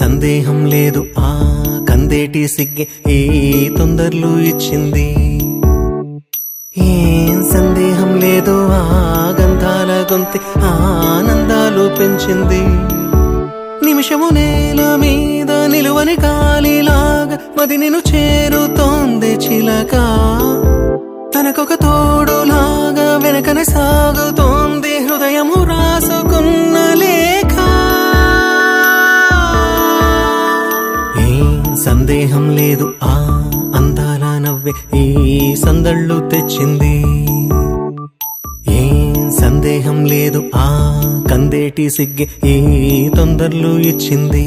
సందేహం లేదు ఆ కందేటి సిగ్గే ఈ తొందరలు ఇచ్చింది. ఏం సందేహం లేదు ఆ గంధాల గొంతి ఆనందాలు పెంచింది. నిమిషము నేల మీద నిలువని గాలిలాగా మది నిన్ను చేరుతోంది చిలక. తనకొక తోడులాగా వెనకనే సాగుతోంది హృదయము రాసుకున్న లేఖ. ఏం సందేహం లేదు ఆ అందాల నవ్వే ఈ సందళ్ళు తెచ్చింది. ఏం సందేహం లేదు ఆ కందేటి సిగ్గే ఈ తొందరలు ఇచ్చింది.